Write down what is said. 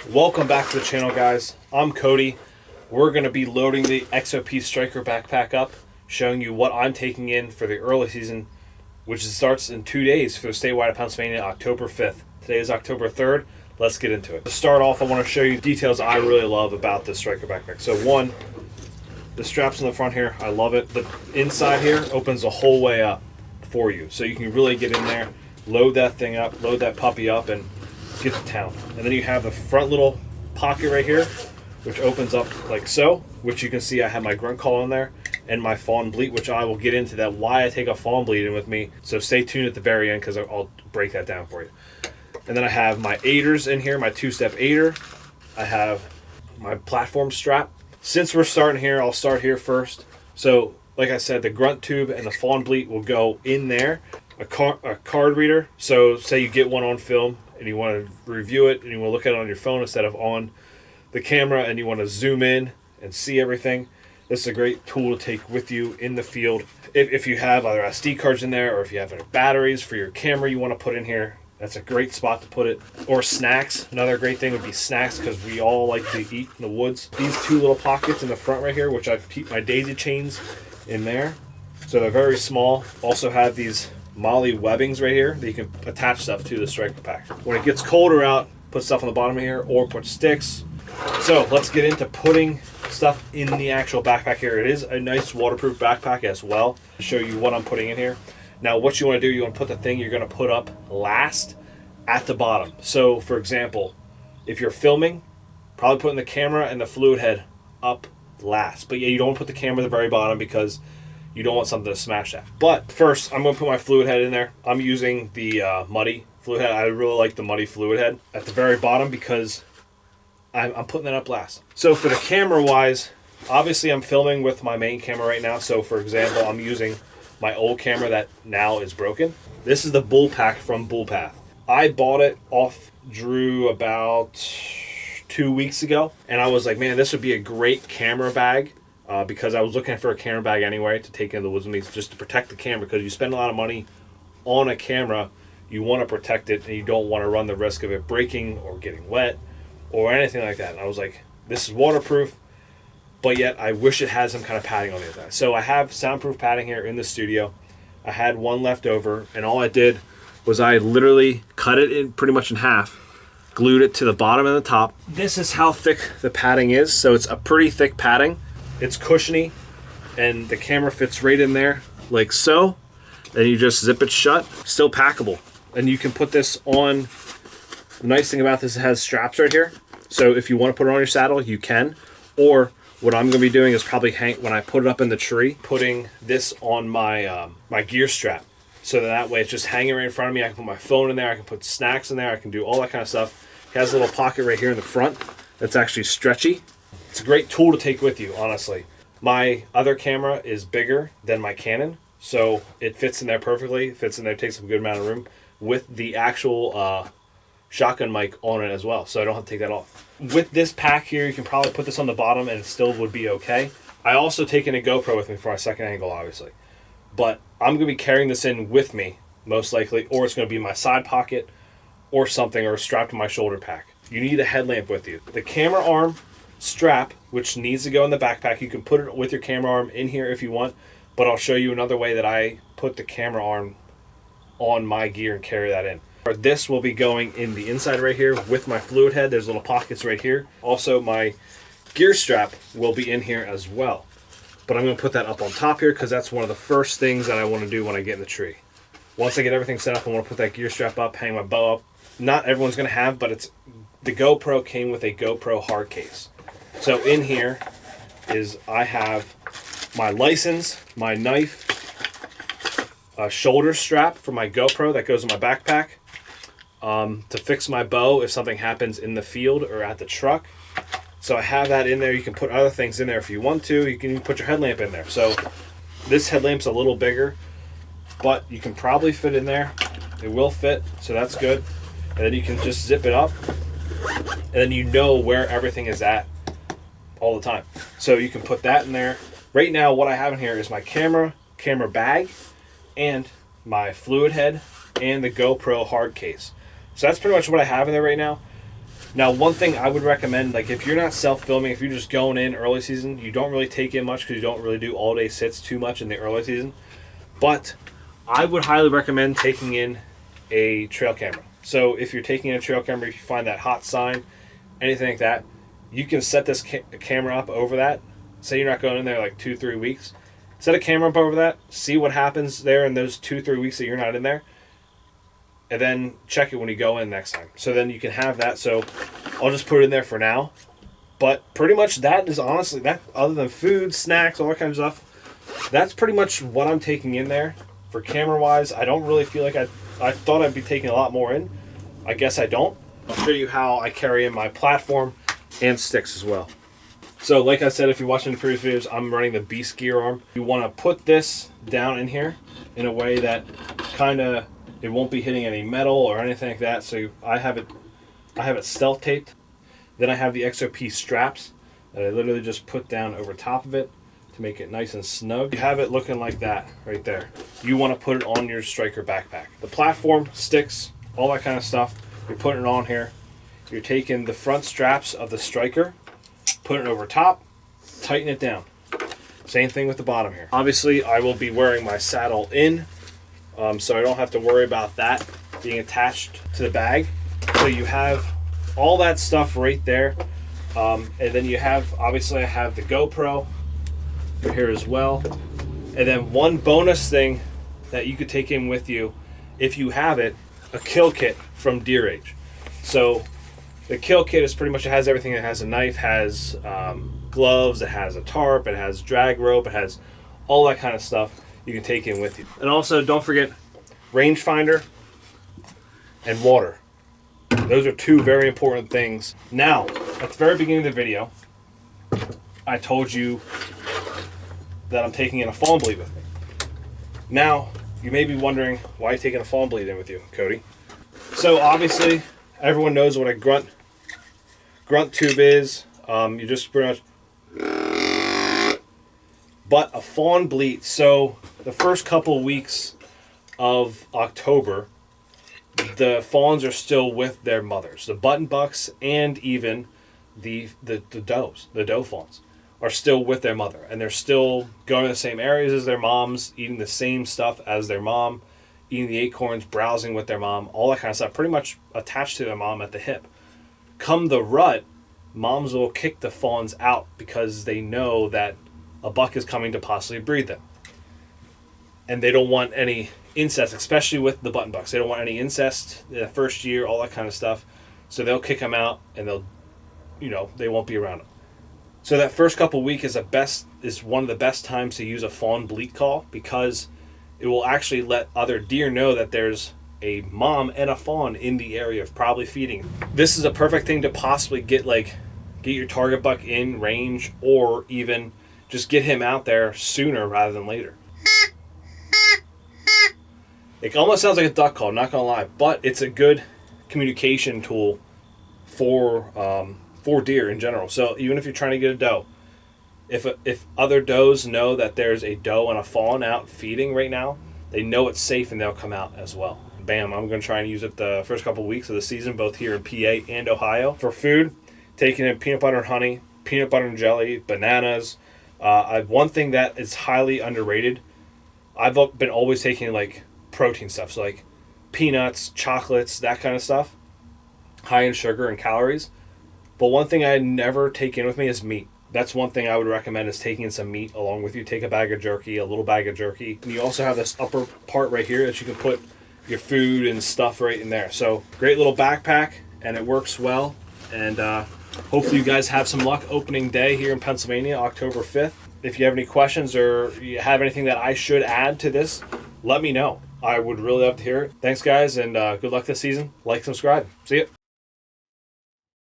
Welcome back to the channel, guys. I'm Cody. We're going to be loading the XOP Striker backpack up, showing you what I'm taking in for the early season, which starts in 2 days for the statewide of Pennsylvania, October 5th. Today is October 3rd. Let's get into it. To start off, I want to show you details I really love about this Striker backpack. So one, the straps in the front here, I love it. The inside here opens the whole way up for you. So you can really get in there, load that thing up, load that puppy up, and get to town. And then you have the front little pocket right here, which opens up like so, which you can see I have my grunt call in there and my fawn bleat, which I will get into that, why I take a fawn bleat in with me. So stay tuned at the very end because I'll break that down for you. And then I have my aiders in here, my two-step aider. I have my platform strap. Since we're starting here, I'll start here first. So like I said, the grunt tube and the fawn bleat will go in there. A card reader. So say you get one on film and you want to review it and you want to look at it on your phone instead of on the camera, and you want to zoom in and see everything. This is a great tool to take with you in the field. If you have either SD cards in there or if you have batteries for your camera you want to put in here, that's a great spot to put it. Or snacks. Another great thing would be snacks because we all like to eat in the woods. These two little pockets in the front right here, which I've keep my daisy chains in there. So they're very small. Also have these Molly webbings right here that you can attach stuff to the striker pack. When it gets colder out, put stuff on the bottom of here or put sticks. So let's get into putting stuff in the actual backpack here. It is a nice waterproof backpack as well. I'll show you what I'm putting in here. Now what you want to do, you want to put the thing you're going to put up last at the bottom. So for example, if you're filming, probably putting the camera and the fluid head up last. But yeah, you don't want to put the camera at the very bottom because you don't want something to smash that. But first, I'm going to put my fluid head in there. I'm using the muddy fluid head. I really like the muddy fluid head at the very bottom because I'm putting that up last. So for the camera wise, obviously I'm filming with my main camera right now. So for example, I'm using my old camera that now is broken. This is the Bull Pack from Bullpath. I bought it off Drew about 2 weeks ago. And I was like, man, this would be a great camera bag. Because I was looking for a camera bag anyway to take into the woods with me just to protect the camera, because you spend a lot of money on a camera, you want to protect it and you don't want to run the risk of it breaking or getting wet or anything like that. And I was like, this is waterproof, but yet I wish it had some kind of padding on the other side. So I have soundproof padding here in the studio. I had one left over, and all I did was I literally cut it in pretty much in half, glued it to the bottom and the top. This is how thick the padding is. So it's a pretty thick padding. It's cushiony, and the camera fits right in there like so. And you just zip it shut. Still packable. And you can put this on. The nice thing about this, it has straps right here. So if you want to put it on your saddle, you can. Or what I'm going to be doing is probably when I put it up in the tree, putting this on my my gear strap. So that way it's just hanging right in front of me. I can put my phone in there. I can put snacks in there. I can do all that kind of stuff. It has a little pocket right here in the front that's actually stretchy. It's a great tool to take with you, honestly. My other camera is bigger than my Canon, so it fits in there perfectly. It fits in there, takes up a good amount of room with the actual shotgun mic on it as well, so I don't have to take that off. With this pack here, you can probably put this on the bottom and it still would be okay. I also taken a GoPro with me for my second angle, obviously. But I'm going to be carrying this in with me, most likely, or it's going to be in my side pocket or something, or strapped to my shoulder pack. You need a headlamp with you. The camera arm strap, which needs to go in the backpack, you can put it with your camera arm in here if you want, but I'll show you another way that I put the camera arm on my gear and carry that in. This will be going in the inside right here with my fluid head. There's little pockets right here. Also, my gear strap will be in here as well, but I'm going to put that up on top here because that's one of the first things that I want to do when I get in the tree. Once I get everything set up, I want to put that gear strap up, hang my bow up. Not everyone's going to have, but the GoPro came with a GoPro hard case. So in here is I have my license, my knife, a shoulder strap for my GoPro that goes in my backpack, to fix my bow if something happens in the field or at the truck. So I have that in there. You can put other things in there if you want to. You can even put your headlamp in there. So this headlamp's a little bigger, but you can probably fit in there. It will fit, so that's good. And then you can just zip it up, and then you know where everything is at all the time. So you can put that in there. Right now, what I have in here is my camera bag, and my fluid head, and the GoPro hard case. So that's pretty much what I have in there right now. Now, one thing I would recommend, like if you're not self-filming, if you're just going in early season, you don't really take in much because you don't really do all-day sits too much in the early season. But I would highly recommend taking in a trail camera. So if you're taking in a trail camera, if you find that hot sign, anything like that, you can set this camera up over that. Say you're not going in there like 2-3 weeks. Set a camera up over that, see what happens there in those 2-3 weeks that you're not in there, and then check it when you go in next time. So then you can have that. So I'll just put it in there for now. But pretty much that is honestly, that other than food, snacks, all that kind of stuff, that's pretty much what I'm taking in there. For camera-wise, I don't really feel like I thought I'd be taking a lot more in. I guess I don't. I'll show you how I carry in my platform and sticks as well. So like I said, if you're watching the previous videos, I'm running the Beast gear arm. You want to put this down in here in a way that kind of, it won't be hitting any metal or anything like that. So I have it stealth taped. Then I have the XOP straps that I literally just put down over top of it to make it nice and snug. You have it looking like that right there. You want to put it on your striker backpack. The platform, sticks, all that kind of stuff, you're putting it on here. You're taking the front straps of the striker, put it over top, tighten it down. Same thing with the bottom here. Obviously, I will be wearing my saddle in, so I don't have to worry about that being attached to the bag. So you have all that stuff right there. And then you have, obviously I have the GoPro here as well. And then one bonus thing that you could take in with you, if you have it, a kill kit from Deer Age. So the kill kit is pretty much, it has everything. It has a knife, has gloves, it has a tarp, it has drag rope, it has all that kind of stuff you can take in with you. And also don't forget rangefinder and water. Those are two very important things. Now, at the very beginning of the video, I told you that I'm taking in a fawn bleat with me. Now, you may be wondering, why are you taking a fawn bleat in with you, Cody? So obviously, everyone knows what a grunt tube is. You just pretty much... But a fawn bleat, so the first couple weeks of October, the fawns are still with their mothers. The button bucks and even the does, the doe fawns, are still with their mother. And they're still going to the same areas as their moms, eating the same stuff as their mom, eating the acorns, browsing with their mom, all that kind of stuff, pretty much attached to their mom at the hip. Come the rut, moms will kick the fawns out because they know that a buck is coming to possibly breed them. And they don't want any incest, especially with the button bucks. They don't want any incest in the first year, all that kind of stuff. So they'll kick them out and they'll, they won't be around them. So that first couple weeks is one of the best times to use a fawn bleat call, because it will actually let other deer know that there's a mom and a fawn in the area of probably feeding. This is a perfect thing to possibly get your target buck in range, or even just get him out there sooner rather than later. It almost sounds like a duck call, not gonna lie, but it's a good communication tool for deer in general. So even if you're trying to get a doe, if other does know that there's a doe and a fawn out feeding right now, they know it's safe and they'll come out as well. Bam, I'm gonna try and use it the first couple weeks of the season, both here in PA and Ohio. For food, taking in peanut butter and honey, peanut butter and jelly, bananas. One thing that is highly underrated, I've been always taking protein stuff, so peanuts, chocolates, that kind of stuff, high in sugar and calories. But one thing I never take in with me is meat. That's one thing I would recommend, is taking in some meat along with you. Take a bag of jerky, a little bag of jerky. And you also have this upper part right here that you can put your food and stuff right in there. So great little backpack, and it works well. And hopefully you guys have some luck opening day here in Pennsylvania, October 5th. If you have any questions or you have anything that I should add to this, let me know. I would really love to hear it. Thanks, guys, and good luck this season. Like, subscribe. See ya.